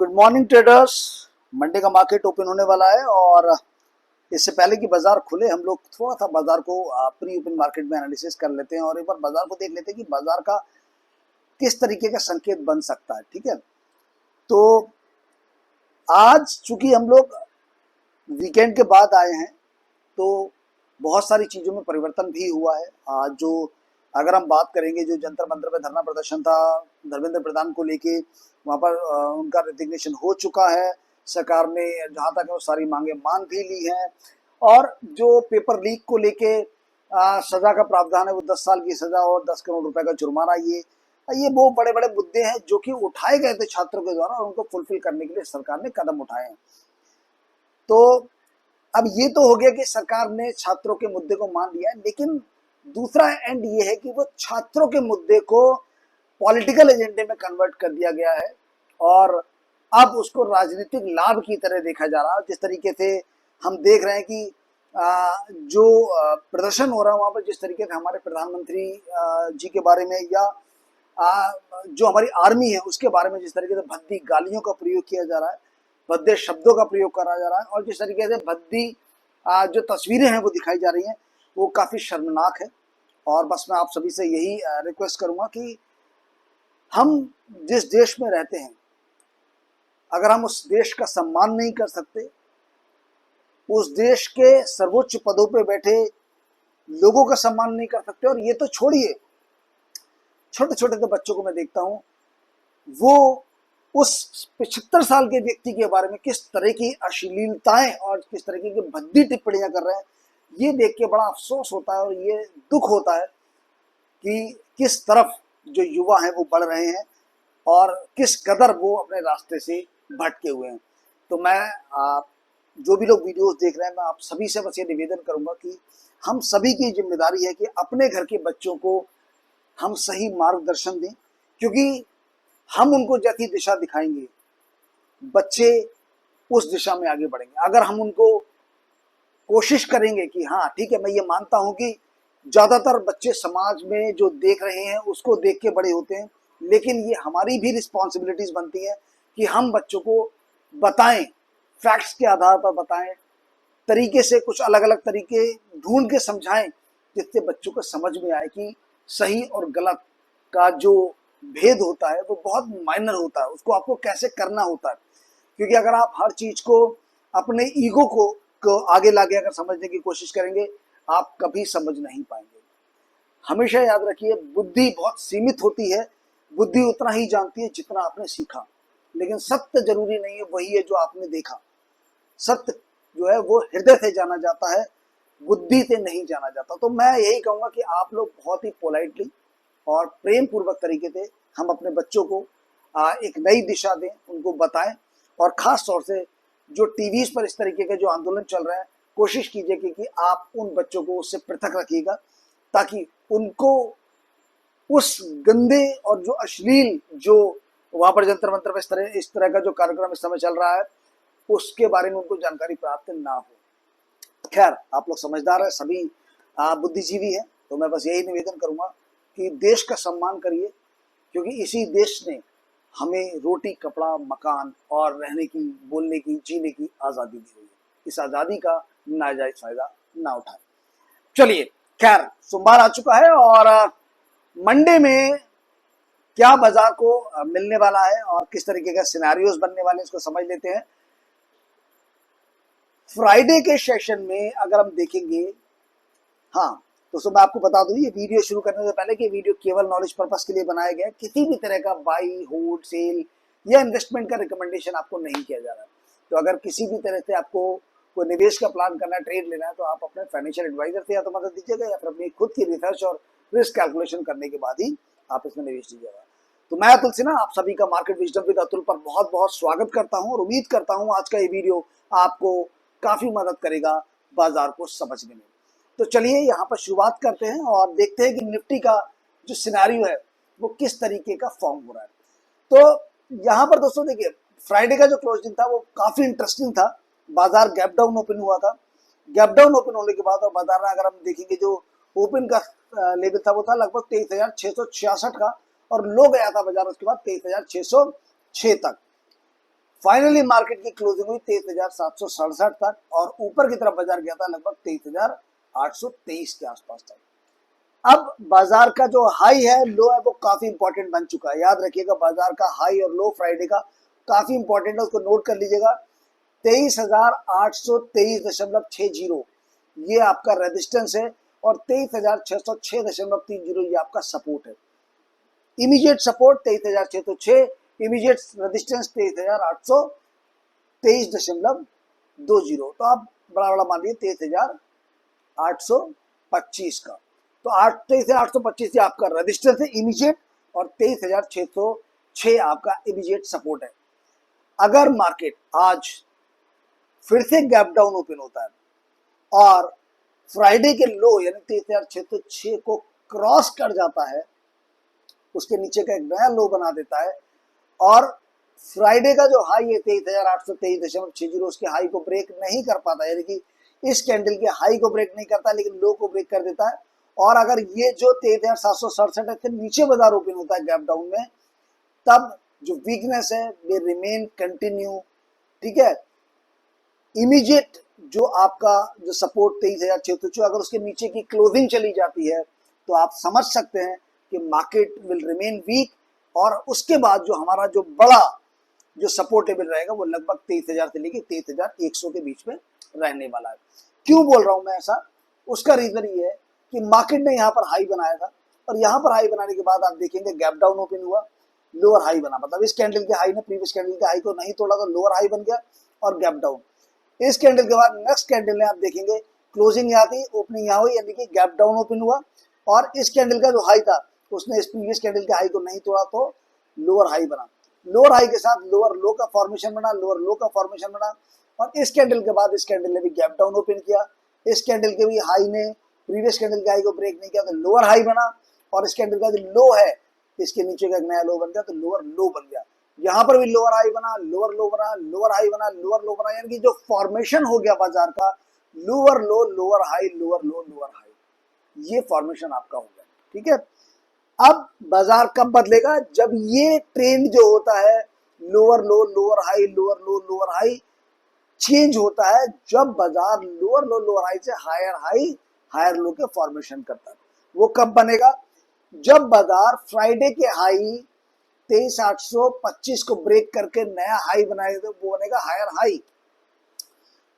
Good morning traders. Monday का market open होने वाला है और इससे पहले कि बाजार खुले हम लोग थोड़ा सा बाजार को प्री ओपन मार्केट में एनालिसिस कर लेते हैं और एक बार बाजार को देख लेते हैं कि बाजार का किस तरीके का संकेत बन सकता है। ठीक है, तो आज चूंकि हम लोग वीकेंड के बाद आए हैं तो बहुत सारी चीज़ों में परिवर्तन भी हुआ है। आज जो अगर हम बात करेंगे, जो जंतर मंतर पे धरना प्रदर्शन था धर्मेंद्र प्रधान को लेके, वहाँ पर उनका रिजिग्नेशन हो चुका है। सरकार ने जहाँ तक है वो सारी मांगे मान भी ली हैं और जो पेपर लीक को लेके सजा का प्रावधान है वो 10 साल की सजा और 10 करोड़ रुपए का जुर्माना, ये वो बड़े बड़े मुद्दे हैं जो कि उठाए गए थे छात्रों के द्वारा और उनको फुलफिल करने के लिए सरकार ने कदम उठाए हैं। तो अब ये तो हो गया कि सरकार ने छात्रों के मुद्दे को मान लिया है, लेकिन दूसरा एंड ये है कि वो छात्रों के मुद्दे को पॉलिटिकल एजेंडे में कन्वर्ट कर दिया गया है और अब उसको राजनीतिक लाभ की तरह देखा जा रहा है। जिस तरीके से हम देख रहे हैं कि जो प्रदर्शन हो रहा है वहाँ पर, जिस तरीके से हमारे प्रधानमंत्री जी के बारे में या जो हमारी आर्मी है उसके बारे में जिस तरीके से भद्दी गालियों का प्रयोग किया जा रहा है, भद्दे शब्दों का प्रयोग करा जा रहा है और जिस तरीके से भद्दी जो तस्वीरें हैं वो दिखाई जा रही हैं, वो काफ़ी शर्मनाक है। और बस मैं आप सभी से यही रिक्वेस्ट करूंगा कि हम जिस देश में रहते हैं, अगर हम उस देश का सम्मान नहीं कर सकते, उस देश के सर्वोच्च पदों पे बैठे लोगों का सम्मान नहीं कर सकते, और ये तो छोड़िए, छोटे छोटे तो बच्चों को मैं देखता हूँ वो उस 75 साल के व्यक्ति के बारे में किस तरह की अश्लीलताएं और किस तरीके की भद्दी टिप्पणियां कर रहे हैं, ये देख के बड़ा अफसोस होता है और ये दुख होता है कि किस तरफ जो युवा हैं वो बढ़ रहे हैं और किस कदर वो अपने रास्ते से भटके हुए हैं। तो मैं आप जो भी लोग वीडियोस देख रहे हैं, मैं आप सभी से बस ये निवेदन करूंगा कि हम सभी की जिम्मेदारी है कि अपने घर के बच्चों को हम सही मार्गदर्शन दें, क्योंकि हम उनको जैसी दिशा दिखाएंगे बच्चे उस दिशा में आगे बढ़ेंगे। अगर हम उनको कोशिश करेंगे कि हाँ ठीक है, मैं ये मानता हूँ कि ज़्यादातर बच्चे समाज में जो देख रहे हैं उसको देख के बड़े होते हैं, लेकिन ये हमारी भी रिस्पॉन्सिबिलिटीज बनती है कि हम बच्चों को बताएं, फैक्ट्स के आधार पर बताएं, तरीके से कुछ अलग अलग तरीके ढूंढ के समझाएं, जिससे बच्चों को समझ में आए कि सही और गलत का जो भेद होता है वो बहुत माइनर होता है, उसको आपको कैसे करना होता है। क्योंकि अगर आप हर चीज को अपने ईगो को आगे लाके अगर समझने की कोशिश करेंगे, आप कभी समझ नहीं पाएंगे। हमेशा याद रखिए, बुद्धि बहुत सीमित होती है, बुद्धि उतना ही जानती है जितना आपने सीखा, लेकिन सत्य जरूरी नहीं है वही है जो आपने देखा। सत्य जो है वो हृदय से जाना जाता है, बुद्धि से नहीं जाना जाता। तो मैं यही कहूंगा कि आप लोग बहुत ही पोलाइटली और प्रेम पूर्वक तरीके से हम अपने बच्चों को एक नई दिशा दें, उनको बताएं, और खास तौर से जो टीवीज पर इस तरीके के जो आंदोलन चल रहे हैं, कोशिश कीजिए कि आप उन बच्चों को उससे पृथक रखिएगा, ताकि उनको उस गंदे और जो अश्लील जो वहां पर जंतर मंतर पर इस तरह का जो कार्यक्रम इस समय चल रहा है उसके बारे में उनको जानकारी प्राप्त ना हो। खैर, आप लोग समझदार है, सभी बुद्धिजीवी है, तो मैं बस यही निवेदन करूंगा कि देश का सम्मान करिए, क्योंकि इसी देश ने हमें रोटी, कपड़ा, मकान और रहने की, बोलने की, जीने की आज़ादी दी हुई है। इस आज़ादी का नाजायज फायदा ना उठाएं। चलिए, खैर सोमवार आ चुका है और मंडे में क्या बाजार को मिलने वाला है और किस तरीके का सिनेरियोस बनने वाले हैं, इसको समझ लेते हैं। फ्राइडे के सेशन में अगर हम देखेंगे, हाँ दोस्तों मैं आपको बता दूं, ये वीडियो शुरू करने से पहले कि वीडियो केवल नॉलेज पर्पस के लिए बनाया गया है, किसी भी तरह का बाई, होल्ड, सेल या इन्वेस्टमेंट का रिकमेंडेशन आपको नहीं किया जा रहा है। तो अगर किसी भी तरह से आपको कोई निवेश का प्लान करना है, ट्रेड लेना है, तो आप अपने फाइनेंशियल एडवाइजर से या तो मदद दीजिएगा या फिर अपनी खुद की रिसर्च और रिस्क कैलकुलेशन करने के बाद ही आप इसमें निवेश दीजिएगा। तो मैं अतुल सिन्हा आप सभी का मार्केट विजडम विद अतुल पर बहुत बहुत स्वागत करता हूं और उम्मीद करता हूं आज का ये वीडियो आपको काफी मदद करेगा बाजार को समझने में। तो चलिए यहाँ पर शुरुआत करते हैं और देखते हैं कि निफ्टी का जो सिनेरियो है वो किस तरीके का फॉर्म हो रहा है। तो यहाँ पर दोस्तों देखिए, फ्राइडे का जो क्लोजिंग था वो काफी इंटरेस्टिंग था। बाजार गैप डाउन ओपन हुआ था। गैप डाउन ओपन होने के बाद और बाजार में अगर हम देखेंगे जो ओपन का लेवल था वो था लगभग 23,666 का, और लो गया था बाजार उसके बाद 23,606 तक। फाइनली मार्केट की क्लोजिंग हुई 23,767 तक और ऊपर की तरफ बाजार गया था लगभग 23,823 के आसपास तक। अब बाजार का जो हाई है लो है वो काफी इंपॉर्टेंट बन चुका है। याद रखिएगा बाजार का हाई और लो फ्राइडे का काफी इंपॉर्टेंट है, उसको नोट कर लीजिएगा। 23,823.60 ये आपका रेजिस्टेंस है और 23,606.30 ये आपका सपोर्ट है। Immediate support 23,606, immediate resistance 23,823.20। तो आप बड़ा बड़ा मान लीजिए 23,825 का। तो 23,825 आपका रजिस्टेंस है इमीडिएट और 23,606 आपका इमीडिएट सपोर्ट है। अगर मार्केट आज फिर से गैप डाउन ओपन होता है और फ्राइडे के लो यानी 23,606 को क्रॉस कर जाता है, उसके नीचे का एक नया लो बना देता है और फ्राइडे का जो हाई है 23,823.60 उसके हाई को ब्रेक नहीं कर पाता, यानी कि इस कैंडल के हाई को ब्रेक नहीं करता लेकिन लो को ब्रेक कर देता है। और अगर ये जो 23,767 है नीचे बाजार ओपन होता है गैप डाउन में, तब जो वीकनेस है वे रिमेन कंटिन्यू। ठीक है, इमीडिएट जो आपका जो सपोर्ट 23,604 अगर उसके नीचे की क्लोजिंग चली जाती है तो आप समझ सकते हैं कि मार्केट विल रिमेन वीक और उसके बाद जो हमारा जो बड़ा जो सपोर्टेबल रहेगा वो लगभग 23,000 से लेके 23,100 के बीच में रहने वाला है। क्यों बोल रहा हूं मैं ऐसा? उसका रीजन ये है कि मार्केट ने यहाँ पर हाई बनाया था और यहाँ पर हाई बनाने के बाद आप देखेंगे गैप डाउन ओपन हुआ, लोअर हाई बना, मतलब इस कैंडल के हाई ने प्रीवियस कैंडल के हाई को नहीं तोड़ा तो लोअर हाई बन गया और गैप डाउन। इस कैंडल के बाद नेक्स्ट कैंडल में आप देखेंगे क्लोजिंग यहाँ थी, ओपनिंग यहाँ हुई, यानी कि गैप डाउन ओपन हुआ और इस कैंडल का जो हाई था उसने इस प्रीवियस कैंडल के हाई को नहीं तोड़ा तो लोअर हाई बना। लोअर हाई के साथ लोअर लो का फॉर्मेशन बना, लोअर लो का फॉर्मेशन बना और इस कैंडल के बाद इस कैंडल ने भी गैप डाउन ओपन किया। इस कैंडल के भी हाई ने प्रीवियस कैंडल के हाई को ब्रेक नहीं किया तो लोअर हाई बना और इस कैंडल का जो लो है इसके नीचे का एक नया लो बन गया तो लोअर लो बन गया। यहाँ पर भी लोअर हाई बना, लोअर लो बना, लोअर हाई बना, लोअर लो बना, यानी कि जो फॉर्मेशन हो गया बाजार का लोअर लो, लोअर हाई, लोअर लो, लोअर हाई, ये फॉर्मेशन आपका हो गया। ठीक है, अब बाजार कब बदलेगा? जब ये ट्रेंड जो होता है लोअर लो, लोअर हाई, लोअर लो, लोअर हाई चेंज होता है, जब बाजार लोअर लो, लोअर हाई से हायर हाई, हायर लो के फॉर्मेशन करता है। वो कब बनेगा? जब बाजार फ्राइडे के हाई 23,825 को ब्रेक करके नया हाई बनाएगा तो वो बनेगा हायर हाई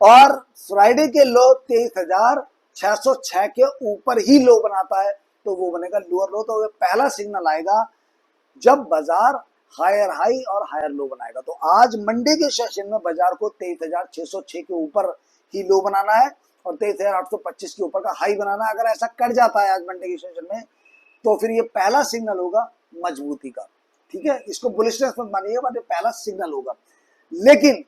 और फ्राइडे के लो 23,606 के ऊपर ही लो बनाता है तो वो बनेगा लोअर लो। तो वो पहला सिग्नल आएगा जब बाजार हायर हाई और हायर लो बनाएगा। तो आज मंडे के सेशन में बाजार को 23,606 के ऊपर ही लो बनाना है और 23,825 के ऊपर का हाई बनाना है। अगर ऐसा कर जाता है आज मंडे के सेशन में तो फिर ये पहला सिग्नल होगा मजबूती का। ठीक है, इसको बुलिशनेस मत मानिएगा, बट पहला सिग्नल होगा। लेकिन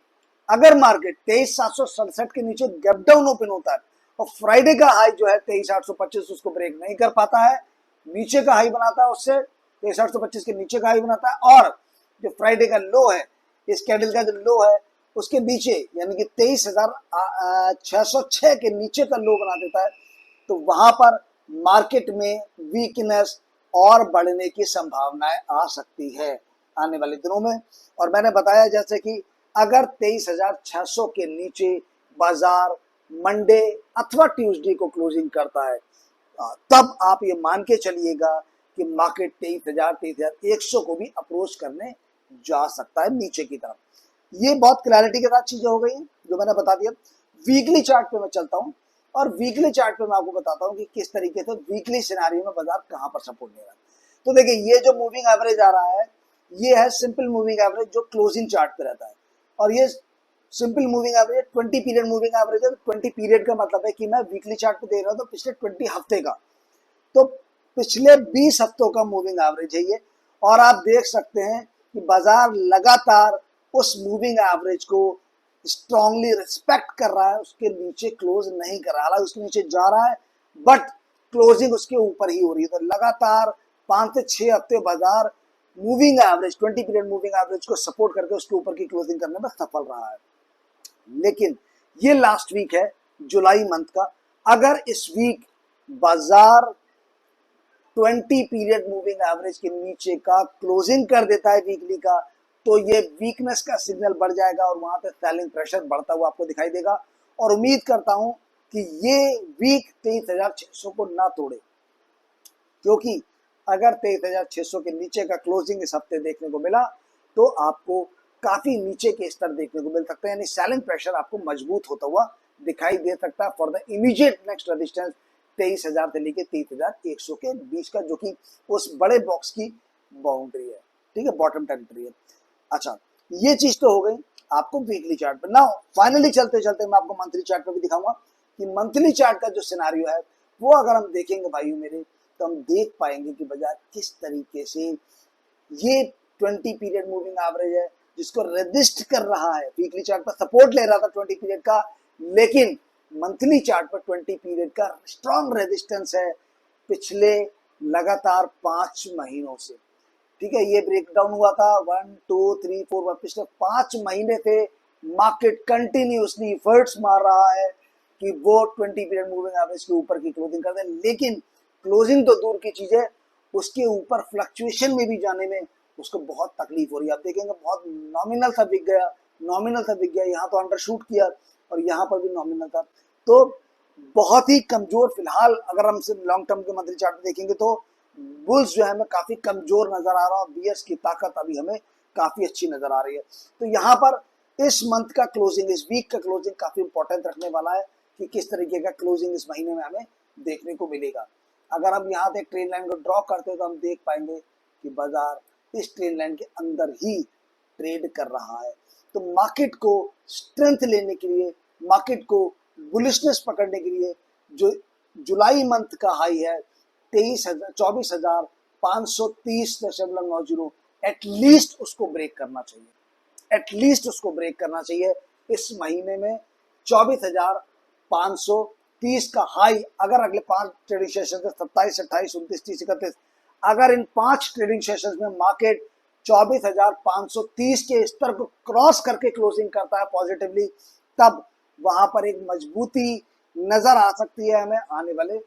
अगर मार्केट 23,767 के नीचे गैप डाउन ओपन होता है और फ्राइडे का हाई जो है 23,825 उसको ब्रेक नहीं कर पाता है, नीचे का हाई बनाता है, उससे 23,825 के नीचे का हाई बनाता है और जो फ्राइडे का लो है इस कैंडल का जो लो है उसके नीचे यानी कि 23,606 के नीचे का लो बना देता है तो वहां पर मार्केट में वीकनेस और बढ़ने की संभावनाएं आ सकती है आने वाले दिनों में। और मैंने बताया जैसे कि अगर 23,600 के नीचे बाजार मंडे अथवा ट्यूसडे को क्लोजिंग करता है तब आप ये मान के चलिएगा कि मार्केट 23,000 23,100 को भी अप्रोच करने जा सकता है नीचे की तरफ। ये बहुत क्लैरिटी के साथ चीजें हो गई जो मैंने बता दिया। वीकली चार्ट पे मैं चलता हूं और वीकली चार्ट पे मैं आपको बताता हूं कि किस तरीके से वीकली सिनेरियो में बाजार कहां पर सपोर्ट ले रहा है। तो देखिए ये जो मूविंग एवरेज आ रहा है ये है सिंपल मूविंग एवरेज जो क्लोजिंग चार्ट पे रहता है और ये simple moving average 20 period moving average है। 20 पीरियड का मतलब है कि मैं वीकली चार्ट पे दे रहा हूं तो पिछले 20 हफ्ते का, तो पिछले 20 हफ्तों का मूविंग एवरेज है ये। और आप देख सकते हैं कि बाजार लगातार उस मूविंग एवरेज को स्ट्रांगली रिस्पेक्ट कर रहा है, उसके नीचे क्लोज नहीं कर रहा है, उसके नीचे जा रहा है बट क्लोजिंग उसके ऊपर ही हो रही है। तो लगातार 5 से 6 हफ्ते बाजार moving average 20 period moving average को सपोर्ट करके उसके ऊपर की क्लोजिंग करने में सफल रहा है। लेकिन ये लास्ट वीक है जुलाई मंथ का, अगर इस वीक बाजार 20 पीरियड मूविंग एवरेज के नीचे का क्लोजिंग कर देता है वीकली का तो ये वीकनेस का सिग्नल बढ़ जाएगा और वहां पे सेलिंग प्रेशर बढ़ता हुआ आपको दिखाई देगा। और उम्मीद करता हूं कि ये वीक 23,600 को ना तोड़े, क्योंकि अगर 23,600 के नीचे का क्लोजिंग इस हफ्ते देखने को मिला तो आपको काफी नीचे के स्तर देखने को मिल सकते हैं, यानी सेलिंग प्रेशर आपको मजबूत होता हुआ दिखाई दे सकता है for the immediate next resistance 23,000 से लेके 23,100 के बीच का, जो कि उस बड़े बॉक्स की बाउंड्री है, ठीक है, बॉटम टेरिटरी है। अच्छा, ये चीज तो हो गई आपको वीकली चार्ट पे। नाउ फाइनली चलते चलते मैं आपको मंथली चार्ट पे भी दिखाऊंगा कि मंथली चार्ट का जो सिनारियो है वो अगर हम देखेंगे भाइयों मेरे, तो हम देख पाएंगे कि बाजार किस तरीके से ये 20 पीरियड मूविंग एवरेज है जिसको रेजिस्ट कर रहा है। वीकली चार्ट पर सपोर्ट ले रहा था 20 पीरियड का, लेकिन मंथली चार्ट पर 20 पीरियड का स्ट्रॉन्ग रेजिस्टेंस है पिछले लगातार 5 महीनों से, ठीक है। ये ब्रेकडाउन हुआ था 1 2 3 4 पिछले 5 महीने से मार्केट कंटिन्यूसली एफर्ट्स मार रहा है कि वो 20 पीरियड मूविंग एवरेज के ऊपर की क्लोजिंग कर दे, लेकिन क्लोजिंग तो दूर की चीज है, उसके ऊपर फ्लक्चुएशन में भी जाने में उसको बहुत तकलीफ हो रही है। आप देखेंगे बहुत नॉमिनल सा बिक गया, नॉमिनल सा बिक गया, यहाँ तो अंडरशूट किया और यहाँ पर भी नॉमिनल था, तो बहुत ही कमजोर फिलहाल अगर हम सिर्फ लॉन्ग टर्म के मंथली चार्ट देखेंगे तो बुल्स जो है हमें काफी कमजोर नजर आ रहा है, बियर्स की ताकत अभी हमें काफी अच्छी नजर आ रही है। तो यहाँ पर इस मंथ का क्लोजिंग, इस वीक का क्लोजिंग काफी इंपॉर्टेंट रखने वाला है कि किस तरीके का क्लोजिंग इस महीने में हमें देखने को मिलेगा। अगर हम यहाँ से ट्रेन लाइन को ड्रॉ करते हैं तो हम देख पाएंगे कि बाजार इस ट्रेन लाइन के अंदर ही ट्रेड कर रहा है। तो मार्केट को स्ट्रेंथ लेने के लिए, मार्केट को बुलिशनेस पकड़ने के लिए जो जुलाई मंथ का हाई है 24,530.90 एटलीस्ट उसको ब्रेक करना चाहिए, एटलीस्ट उसको ब्रेक करना चाहिए इस महीने में। 24,530 का हाई अगर अगले 5 ट्रेडिंग सेशन से 27, 28, 29, 30, 31 अगर इन 5 ट्रेडिंग सेशन में मार्केट 24,530 के स्तर को क्रॉस करके क्लोजिंग करता है पॉजिटिवली, तब वहां पर एक मजबूती नजर आ सकती है हमें आने वाले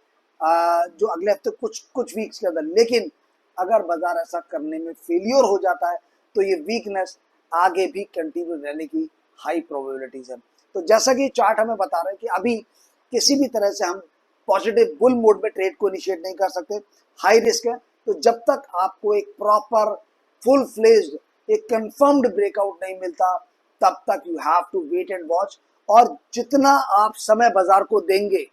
जो अगले हफ्ते कुछ वीक्स के अंदर। लेकिन अगर बाजार ऐसा करने में फेलियर हो जाता है तो ये वीकनेस आगे भी कंटिन्यू रहने की हाई प्रोबेबिलिटीज है। तो जैसा कि चार्ट हमें बता रहे हैं कि अभी किसी भी तरह से हम पॉजिटिव बुल मोड में ट्रेड को इनिशिएट नहीं कर सकते, हाई रिस्क है। तो जब तक आपको एक प्रॉपर फुल फ्लेज्ड एक कंफर्म्ड ब्रेकआउट नहीं मिलता तब तक you have to wait and watch. और जितना आप समय बाजार को देंगे,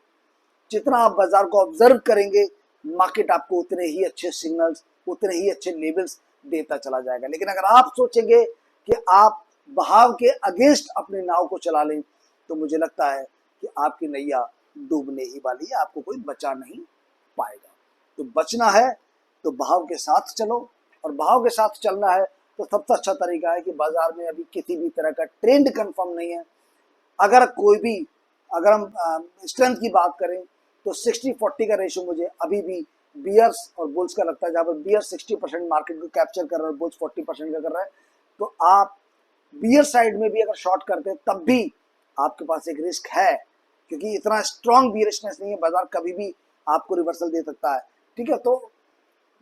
जितना आप बाजार को ऑब्जर्व करेंगे, मार्केट आपको उतने ही अच्छे सिग्नल्स, उतने ही अच्छे लेवल्स देता चला जाएगा। लेकिन अगर आप सोचेंगे कि आप बहाव के अगेंस्ट अपने नाव को चला लें तो मुझे लगता है कि आपकी नैया डूबने ही वाली है, आपको कोई बचा नहीं पाएगा। तो बचना है तो बहाव के साथ चलो, और बहाव के साथ चलना है तो सबसे अच्छा तरीका है कि बाजार में अभी किसी भी तरह का ट्रेंड कंफर्म नहीं है। अगर हम स्ट्रेंथ की बात करें तो 60-40 का रेशियो मुझे अभी भी बियर्स और बुल्स का लगता है, जहां पर बियर्स 60% मार्केट को कैप्चर कर रहा है और बुल्स 40% का कर रहा है। तो आप बियर साइड में भी अगर शॉर्ट करते हैं तब भी आपके पास एक रिस्क है, क्योंकि इतना स्ट्रॉन्ग बियरिशनेस नहीं है, बाजार कभी भी आपको रिवर्सल दे सकता है, ठीक है। तो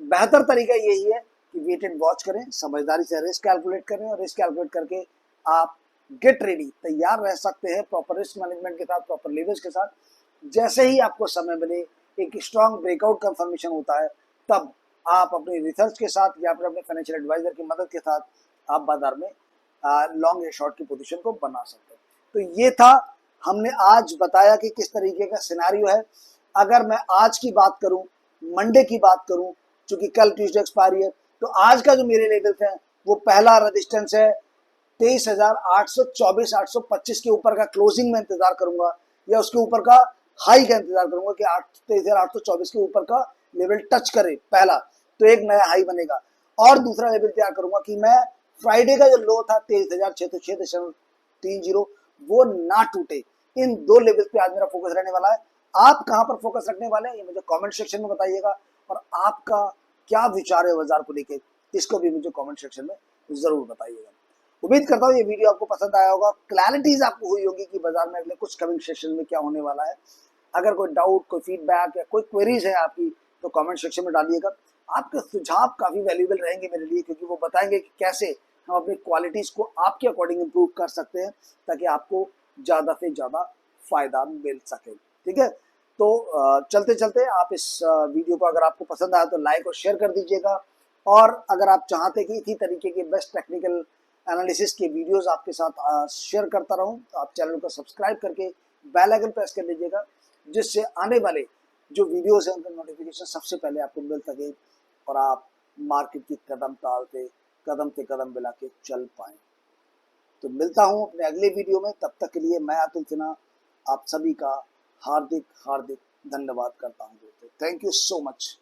बेहतर तरीका यही है कि वेट एंड वॉच करें, समझदारी से रिस्क कैलकुलेट करें, और रिस्क कैलकुलेट करके आप गेट रेडी, तैयार रह सकते हैं प्रॉपर रिस्क मैनेजमेंट के साथ, प्रॉपर लेवरेज के साथ। जैसे ही आपको समय मिले, एक स्ट्रॉन्ग ब्रेकआउट कंफर्मेशन होता है, तब आप अपने रिसर्च के साथ या फिर अपने फाइनेंशियल एडवाइजर की मदद के साथ आप बाजार में लॉन्ग या शॉर्ट की पोजीशन को बना सकते हैं। तो ये था, हमने आज बताया कि किस तरीके का सिनेरियो है। अगर मैं आज की बात करूं, मंडे की बात करूं, चूंकि कल ट्यूसडे एक्सपायरी है, तो आज का जो मेरे लेवल्स हैं वो पहला रेजिस्टेंस है 23,824, 825 के ऊपर का क्लोजिंग में इंतजार करूंगा, या उसके ऊपर का हाई का इंतजार करूंगा कि 23,824 के ऊपर का लेवल टच करे पहला, तो एक नया हाई बनेगा। और दूसरा लेवल तैयार करूंगा कि मैं फ्राइडे का जो लो था 23,606.30 वो ना टूटे। इन दो लेवल पे आज मेरा फोकस रहने वाला है। आप कहां पर फोकस रखने वाले हैं ये मुझे कमेंट सेक्शन में बताइएगा, और आपका क्या विचार है बाजार को लेकर इसको भी मुझे कमेंट सेक्शन में जरूर बताइएगा। उम्मीद करता हूँ ये वीडियो आपको पसंद आया होगा, क्लैरिटीज आपको हुई होगी कि बाजार में अगले कुछ कमिंग सेशन में क्या होने वाला है। अगर कोई डाउट, कोई फीडबैक या कोई क्वेरीज है आपकी तो कमेंट सेक्शन में डालिएगा। आपके सुझाव काफी वैल्यूएबल रहेंगे मेरे लिए, क्योंकि वो बताएंगे कि कैसे हम अपनी क्वालिटीज़ को आपके अकॉर्डिंग इम्प्रूव कर सकते हैं ताकि आपको ज़्यादा से ज़्यादा फायदा मिल सके। ठीक है, तो चलते चलते आप इस वीडियो को अगर आपको पसंद आया तो लाइक और शेयर कर दीजिएगा, और अगर आप चाहते हैं कि इसी तरीके के बेस्ट टेक्निकल एनालिसिस के वीडियोस आपके साथ शेयर करता रहूं तो आप चैनल को सब्सक्राइब करके बेल आइकन प्रेस कर लीजिएगा, जिससे आने वाले जो वीडियोस हैं उनका नोटिफिकेशन सबसे पहले आपको मिल सके और आप मार्केट की कदम ताल पे कदम से कदम मिला के चल पाए। तो मिलता हूं अपने अगले वीडियो में, तब तक के लिए मैं अतुल सिन्हा आप सभी का हार्दिक हार्दिक धन्यवाद करता हूं दोस्तों। Thank you so much.